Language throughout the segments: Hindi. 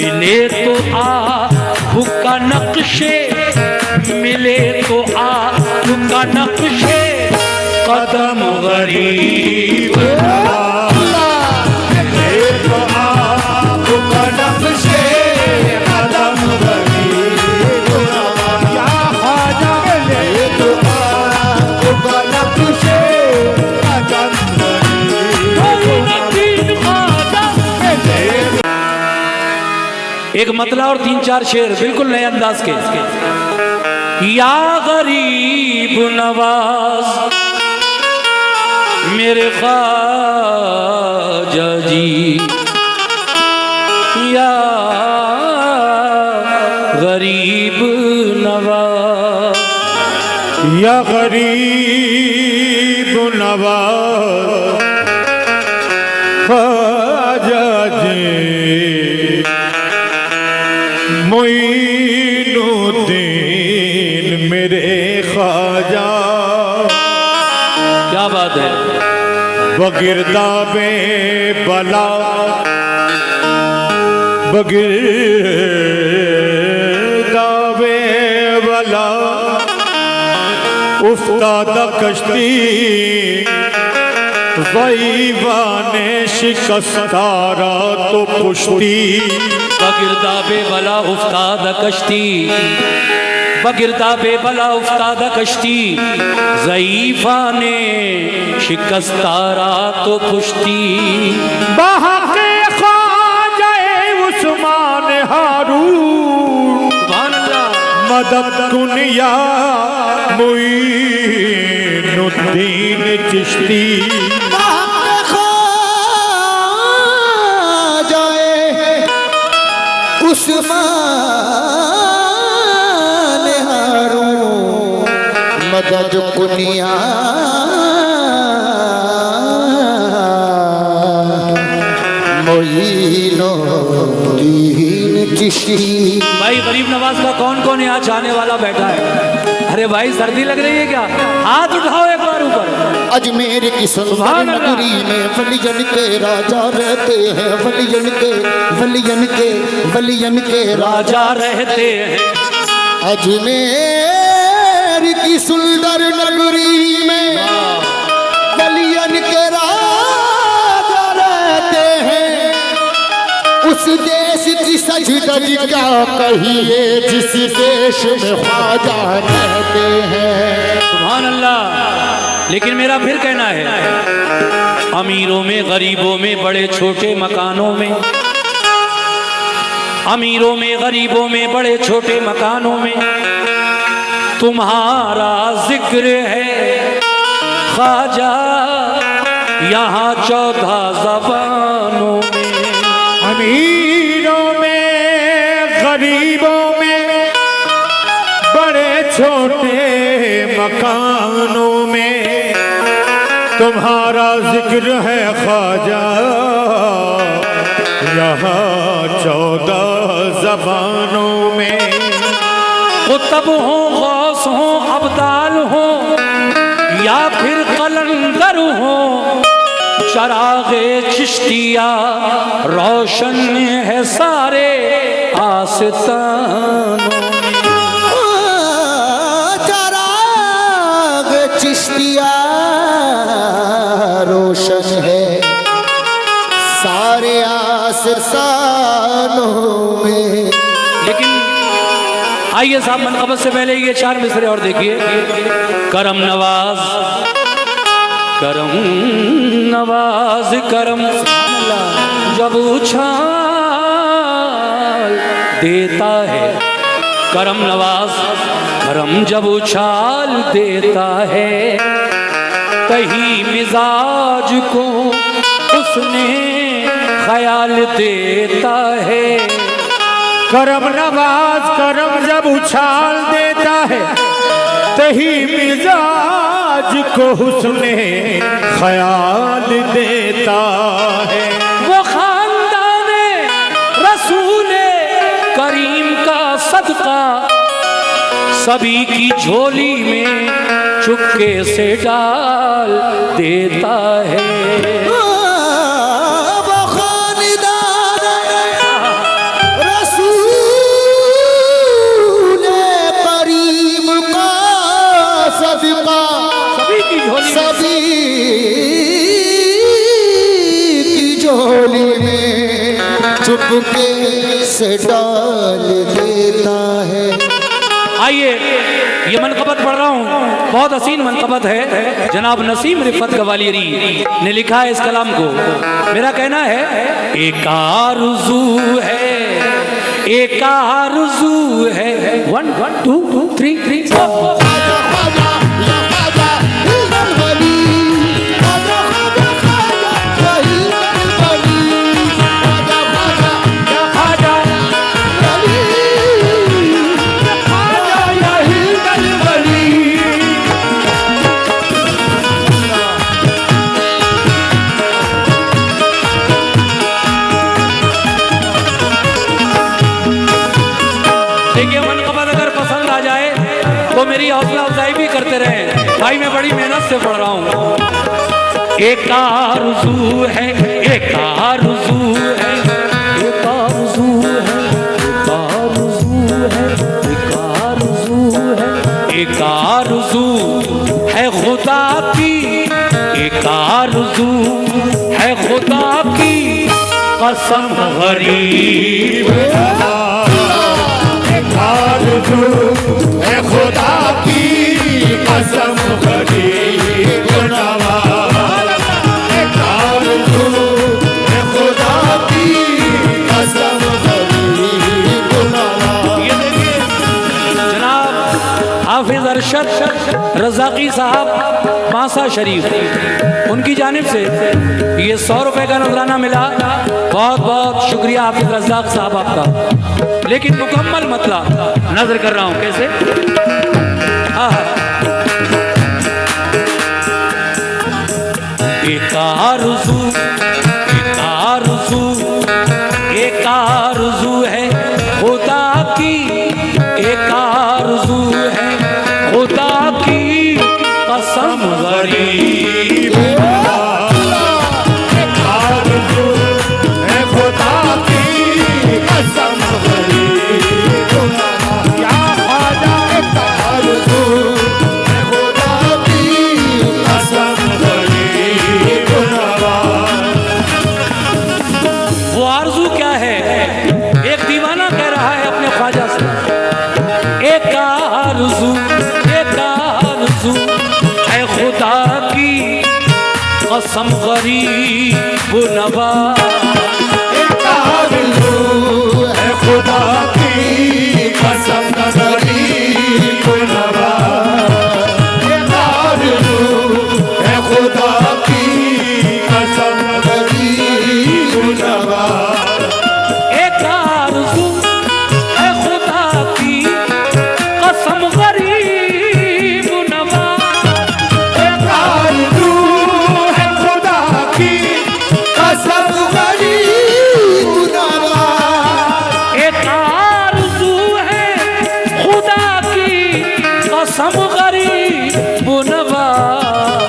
मिले तो आँख का नक्शे, मिले तो आँख का नक्शे, कदम गरीब मिले तो आँख का नक्शे, कदम गरीब या ख्वाजा। मिले तो आँख का नक्शे, कदम एक मतला और 3-4 शेर बिल्कुल नए अंदाज के। या गरीब नवाज मेरे ख्वाजा जी, या गरीब नवाज, या गरीब नवाज ख्वाजा जी, मोइनुद्दीन मेरे ख्वाजा। क्या बात है। बगिरदाबे बला, बगिरदाबे बला, उफ्तादा कश्ती, ज़ईबाने शिकस्तारा तो पुश्ती। बगिरदाबे बला उफ्ताद कश्ती, बगिरदाबे बला उफ्ताद कश्ती, ज़ईफ़ा ने शिकस्तारा तो पुश्ती। बहक़े ख्वाजा उस्मान हारून, मदद कुन या मोइनुद्दीन चिश्ती। उस्मान हारून मदद कुनिया मोइनुद्दीन चिश्ती। भाई गरीब नवाज का कौन कौन यहाँ चाहने वाला बैठा है? अरे भाई सर्दी लग रही है क्या? हाथ उठाओ एक बार ऊपर। अजमेर की सुंदर नगरी में वलियन के राजा रहते हैं, वलियन के राजा रहते हैं। अजमेर की सुंदर नगरी में वलियन के राजा रहते हैं। उस देश की सज धज क्या कहिए, जिस देश में ख्वाजा रहते हैं। सुभान अल्लाह। लेकिन मेरा फिर कहना है, अमीरों में गरीबों में बड़े छोटे मकानों में, अमीरों में गरीबों में बड़े छोटे मकानों में तुम्हारा जिक्र है ख्वाजा, यहाँ 14 ज़बानों में। अमीरों में गरीबों में बड़े छोटे मकानों में तुम्हारा जिक्र है ख्वाजा, यहाँ 14 ज़बानों में। कुतब हो, गौस हो, अब्दाल हो या फिर कलंदर हो, चरागे चिश्तिया रोशन है सारे आस्तानों में। चराग चिश्तिया रोशन है सारे आस्तानों में। लेकिन आइए साहब, मनक़बत से पहले ये 4 मिसरे और देखिए। करम नवाज, करम नवाज, करम जब उछाल देता है, करम नवाज करम जब उछाल देता है, तही मिजाज को उसने ख्याल देता है। करम नवाज करम जब उछाल देता है, तही मिजाज को हुस्ने ख्याल देता है। वो खानदाने रसूले करीम का सदका सभी की झोली में चुपके से डाल देता है। वो खानदान चुपके से डाल देता है। आइए, ये मनकबत पढ़ रहा हूँ, बहुत हसीन मनकबत है। जनाब नसीम रिफत गवालियरी ने लिखा है इस कलाम को। मेरा कहना है एक आरज़ू है, एक आरज़ू है। 1 2 3 4 तो मेरी हौसला अफजाई भी करते रहे भाई। मैं बड़ी मेहनत से पढ़ रहा हूँ। एक आरज़ू है, एक आरज़ू है, एक आरज़ू है, एक आरज़ू है, एक आरज़ू है, एक आरज़ू है खुदा की, एक आरज़ू है खुदा की कसम गरीब। आरज़ू है खुदा की कसम गरीब नवाज़। आरज़ू है खुदा की कसम गरीब नवाज़। ये देखिए जनाब हाफिज अरशद रज़ाक़ी साहब मासा शरीफ, उनकी जानिब से ये 100 रुपए का नजराना मिला। बहुत बहुत शुक्रिया हाफिज रज़ाक़ साहब आपका। लेकिन मुकम्मल मतला नजर कर रहा हूँ कैसे। एक आरज़ू, एक आरज़ू, एक आरज़ू है खुदा की, एक आरज़ू है खुदा की कसम गरीब। आरज़ू है खुदा की कसम गरीब नवाज़। क्या ख्वाजा आरज़ू है खुदा की कसम गरीब नवाज़। वो आरज़ू क्या है? एक दीवाना कह रहा है अपने ख्वाजा से, एक आरज़ू, एक आरज़ू है खुदा की कसम गरीब नवाज़। एक आरज़ू है खुदा की कसम गरीब नवाज़। एक आरज़ू है खुदा की कसम गरीब नवाज़। एक आरज़ू है खुदा की कसम गरीब नवाज़। एक आरज़ू है खुदा की कसम गरीब नवाज़। एक आरज़ू है खुदा की कसम गरीब नवाज़।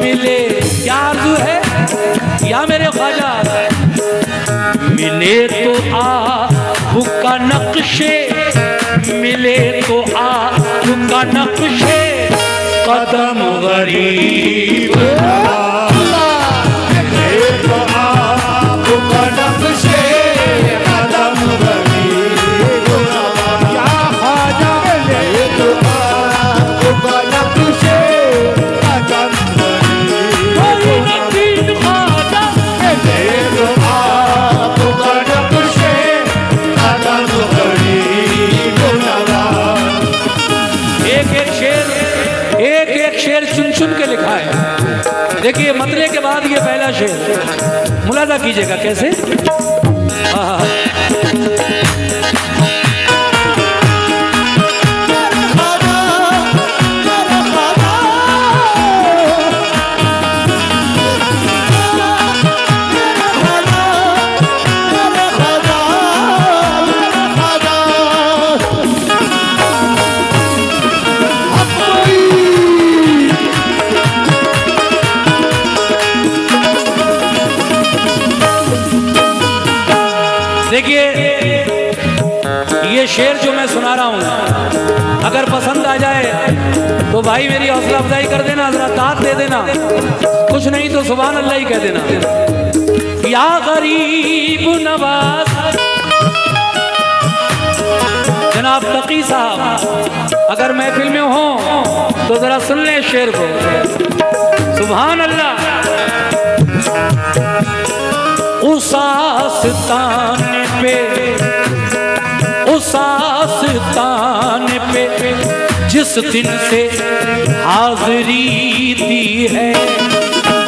मिले क्या आरज़ू है या मेरे ख्वाजा, मिले तो आपका नक्शे, मिले तो आपका नक्शे कदम गरीब नवाज़। एक आपका नक्शे कदम गरीब नवाज़। क्या ख्वाजा एक आपका नक्शे कदम गरीब कोई नबी ख्वाजा एक आपका नक्शे कदम गरीब नवाज़। एक एक शेर चुन चुन के लिखा है। देखिए मतले के बाद ये पहला शेर मुलाजा कीजिएगा कैसे। देखिए ये शेर जो मैं सुना रहा हूँ अगर पसंद आ जाए तो भाई मेरी हौसला अफजाई कर देना, जरा दाद दे देना, कुछ नहीं तो सुभान अल्लाह ही कह देना। या गरीब नवाज। जनाब तकी साहब अगर महफिल में हो तो जरा सुन ले शेर को। सुभान अल्लाह। उस आस्ताने पे जिस दिन से हाज़री दी है,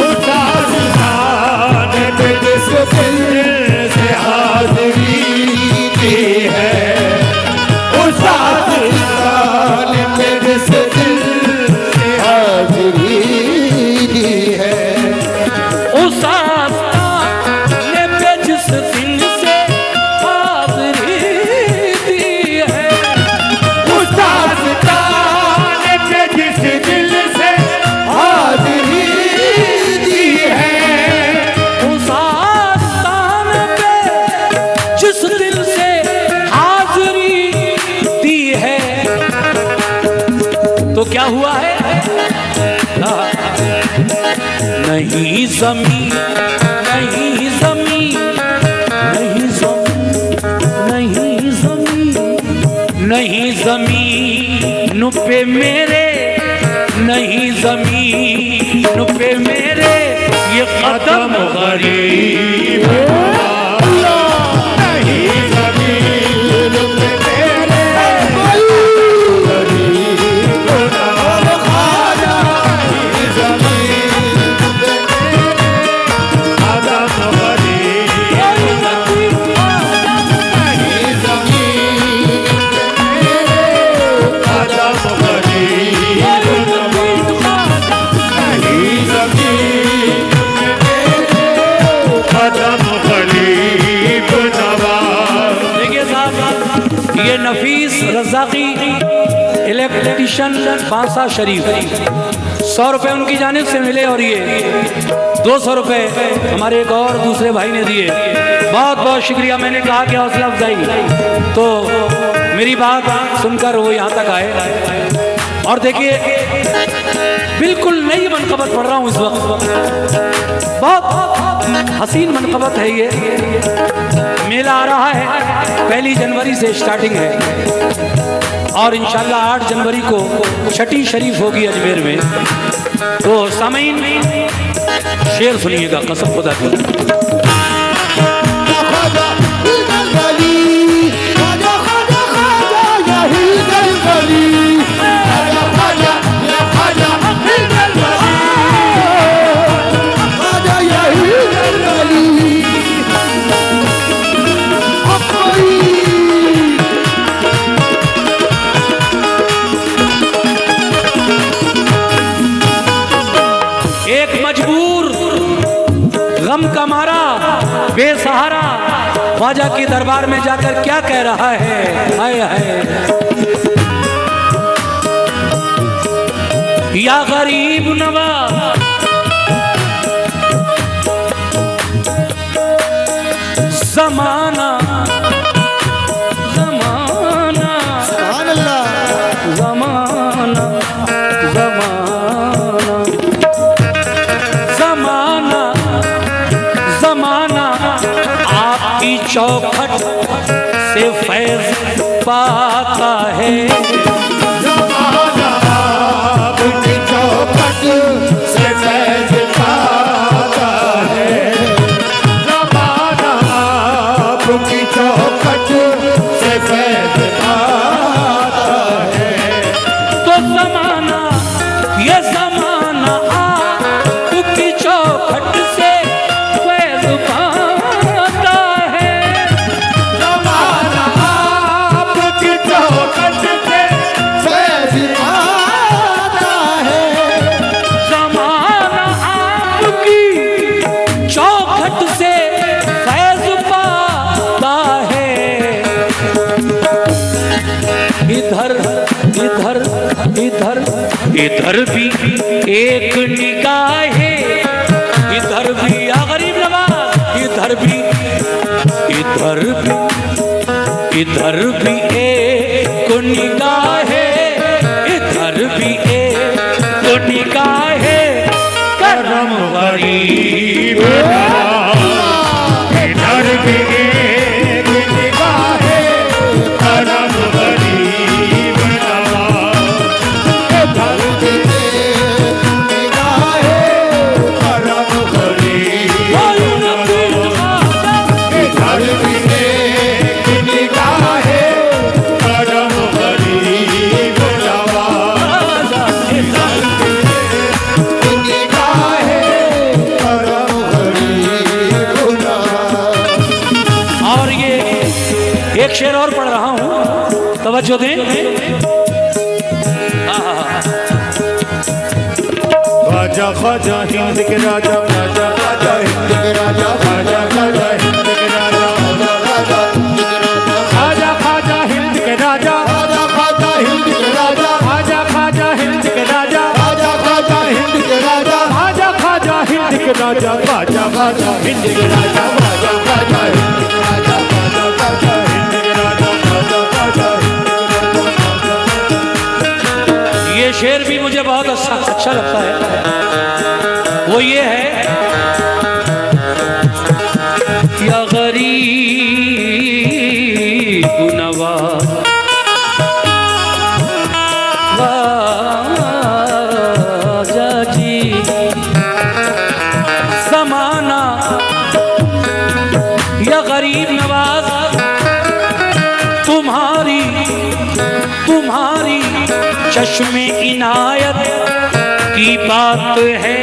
उस आस्ताने पे जिस दिन से हाज़री दी है, उस आस्ताने पे जिस दिन से हाज़री दी है, उस आस्ताने पे जिस दिन से हाज़री दी है, उस आस्ताने पे जिस दिल से हाज़री दी है, उस आस्ताने पे जिस दिल से हाज़री दी है। तो क्या हुआ है? नहीं ज़मीन, नहीं ज़मीन, नहीं ज़मीन, नहीं ज़मीन, नहीं ज़मीन पे मेरे, नहीं ज़मीन पे मेरे ये कदम गरीब। नहीं ज़मीन पे मेरे गरीब नवाज़, नहीं ज़मीन पे मेरे कदम गरीब, नहीं ज़मीन पे मेरे कदम गरीब नवाज़, नहीं ज़मीन पे मेरे कदम गरीब नवाज़। देखिए साहब, ये नफीस रज़ाकी इलेक्ट्रिशियन बांसा शरीफ 100 रुपये उनकी जानिब से मिले और ये 200 रुपये हमारे एक और दूसरे भाई ने दिए। बहुत बहुत शुक्रिया। मैंने कहा कि हौसला अफजाई, तो मेरी बात सुनकर वो यहाँ तक आए। और देखिए बिल्कुल नई मनकबत पढ़ रहा हूँ इस वक्त, बहुत हसीन मनकबत है ये। मेला आ रहा है, 1 जनवरी से स्टार्टिंग है और इंशाल्लाह 8 जनवरी को छठी शरीफ होगी अजमेर में। तो सामीन शेर सुनिएगा कसम खुदा की। एक मजबूर गम का मारा बेसहारा ख्वाजा के दरबार में जाकर क्या कह रहा है? हाय हाय। या गरीब नवाज, ज़माना ज़माना सुभान अल्लाह। ज़माना ज़माना ज़माना आपकी चौखट से फैज़ पाता है। ज़माना आपकी चौखट से फैज़ पाता है, ज़माना आपकी चौखट से फैज़ पाता है। तो ज़माना ये ज़माना आपकी चौखट से फैज़ पाता है। ज़माना आपकी चौखट से फैज़ पाता है, ज़माना आपकी चौखट से फैज़ पाता है। इधर इधर इधर इधर भी एक निगाह है, इधर भी या गरीब नवाज, इधर भी एक निगाह है, इधर भी एक निगाह है। करम गरीब नवाज, एक शेर और पढ़ रहा हूं, तवज्जो दें। ख्वाजा ख्वाजा हिंद के राजा, ख्वाजा ख्वाजा हिंद के राजा, ख्वाजा ख्वाजा हिंद के राजा, ख्वाजा ख्वाजा हिंद के राजा, ख्वाजा ख्वाजा हिंद के राजा, ख्वाजा ख्वाजा हिंद के राजा, ख्वाजा ख्वाजा हिंद के राजा, ख्वाजा ख्वाजा हिंद के राजा, ख्वाजा ख्वाजा हिंद के राजा, ख्वाजा ख्वाजा हिंद के राजा, ख्वाजा ख्वाजा हिंद के राजा, ख्वाजा ख्वाजा हिंद के राजा। ये शेर भी मुझे बहुत अच्छा लगता है। वो ये है, या गरीब नवाज ख्वाजा जी, ज़माना या गरीब नवाज तुम्हारी चश्मे इनायत की बात है,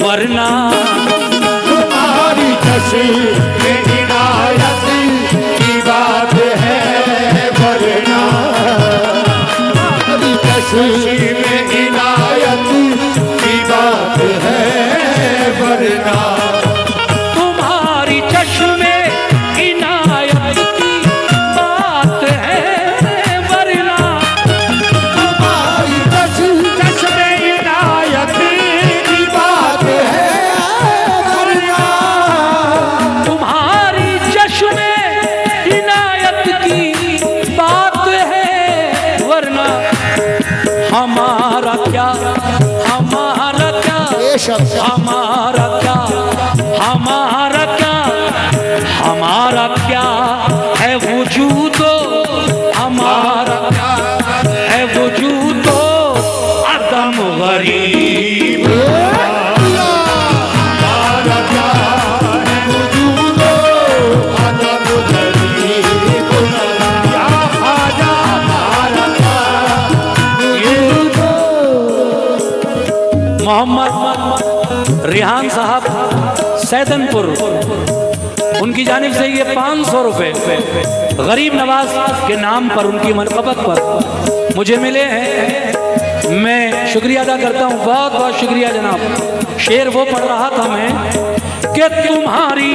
वरना तुम्हारी चश्मे इनायत की बात है, वरना तुम्हारी चश्मे इनायत की बात है, वरना तुम्हारी चश्मे इनायत की बात है, वरना तुम्हारी चश्मे इनायत की बात है, वरना तुम्हारी चश्मे इनायत की बात है, वरना हमारा क्या, हमारा क्या, हमारा क्या, हमारा क्या, हमारा क्या है वजूदो, हमारा क्या है वजूदो, अदम गरीब। हमारा क्या है वजूदो, अदम गरीब। या ख्वाजा हमारा क्या वजूदो। मोहम्मद रिहान साहब सैदनपुर, उनकी जानिब से ये 500 रुपये गरीब नवाज के नाम पर, उनकी मनक़बत पर मुझे मिले हैं। मैं शुक्रिया अदा करता हूँ, बहुत बहुत शुक्रिया जनाब। शेर वो पढ़ रहा था मैं कि तुम्हारी,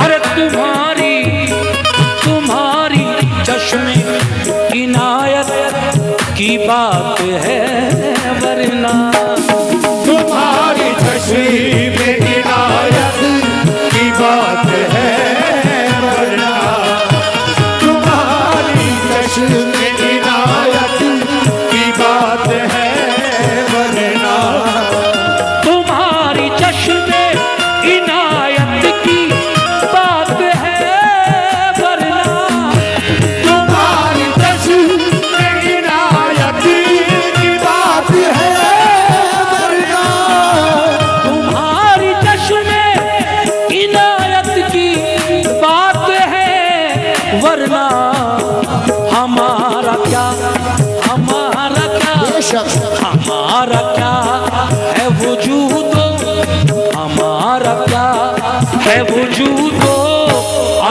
अरे तुम्हारी चश्मे इनायत की बात है, वरना तुम्हारी चश्मे इनायत की बात है, वरना तुम्हारी चश्मे इनायत की बात है, वरना तुम्हारी चश्मे इनायत की बात है, वरना तुम्हारी चश्मे इनायत की बात है, वरना तुम्हारी चश्मे इनायत की बात है, वरना हमारा क्या, हमारा क्या, हमारा क्या है वजूदो, हमारा क्या है वजूदो,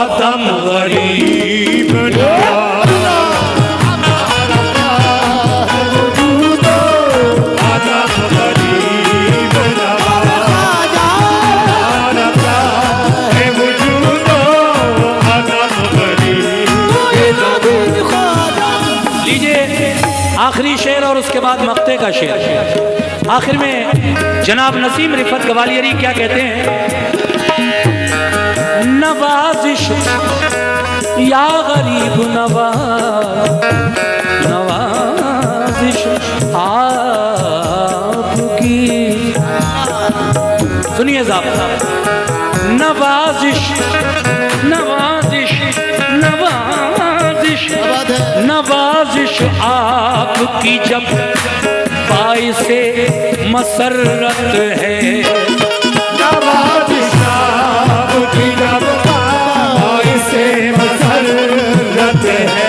अदम गरीब नवाज। अदम गरीब नवाज। हमारा क्या है वजूदो, अदम गरीब नवाज। लीजिए आखिरी शेर और उसके बाद मक्ते का शेर। आखिर में जनाब नसीम रिफत गवालियरी क्या कहते हैं, नवाजिश या गरीब नवाजिश आपकी, सुनिए साहब, नवाजिश नवाजिश नवाजिश नवाजिश आपकी जब बाइसे मसरत है, नवाजिश आपकी जब बाइसे मसरत है,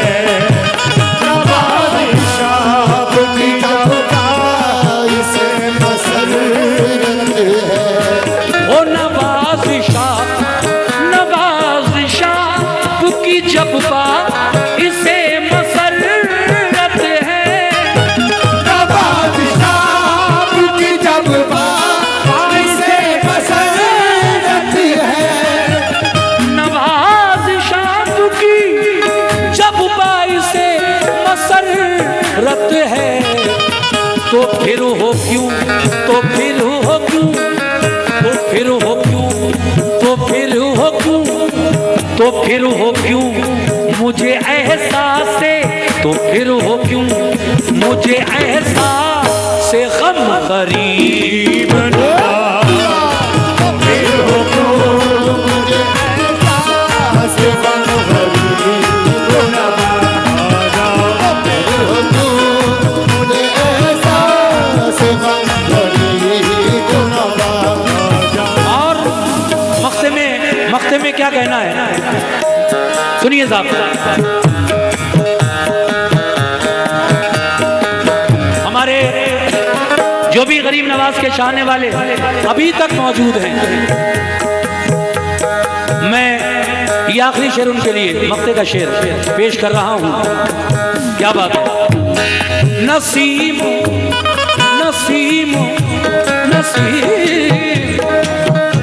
नवाजिश आपकी जब बाइसे मसरत है। ओ नवाजिश आपकी जब पा इसे मसरत है, नवाज शाह की जब इसे मसरत है, नवाज शाह की जब पा इसे मसरत है, तो फिर हो क्यों, तो फिर हो क्यों, तो फिर हो क्यों, तो फिर हो क्यों, तो फिर हो क्यों मुझे एहसास से, तो फिर हो क्यों मुझे एहसास से गम गरीब मक्ते में क्या कहना है, सुनिए साहब। हमारे जो भी गरीब नवाज के चाहने वाले अभी तक मौजूद हैं, मैं ये आखिरी शेर उनके लिए मक्ते का शेर पेश कर रहा हूं। क्या बात है। नसीम नसीम नसीम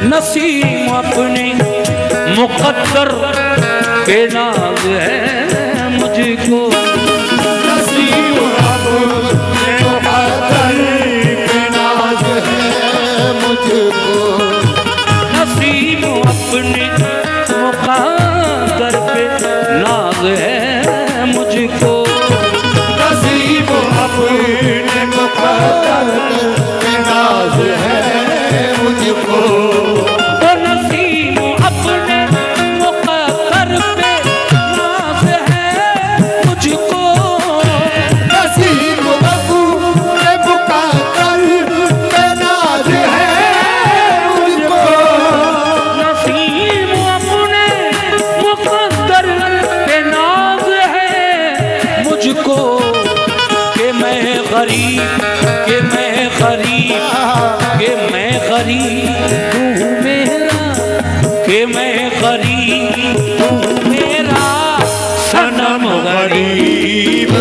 नसीम अपने मुकद्दर के नाज है मुझको, नसीम अपने मुकद्दर के नाज है मुझको, नसीम अपने मुकद्दर पे नाज है मुझको, नसीम अपने मुकद्दर के नाज है मुझको, नसीम अपने मुकद्दर पे नाज है मुझको, नसीम अपने मुकद्दर के नाज है मुझको, नसीम अपने मुकद्दर पे नाज है मुझको, कि मैं गरीब, कि मैं गरीब, कि मैं गरीब तू मेरा, कि मैं गरीब तू मेरा सनम गरीब।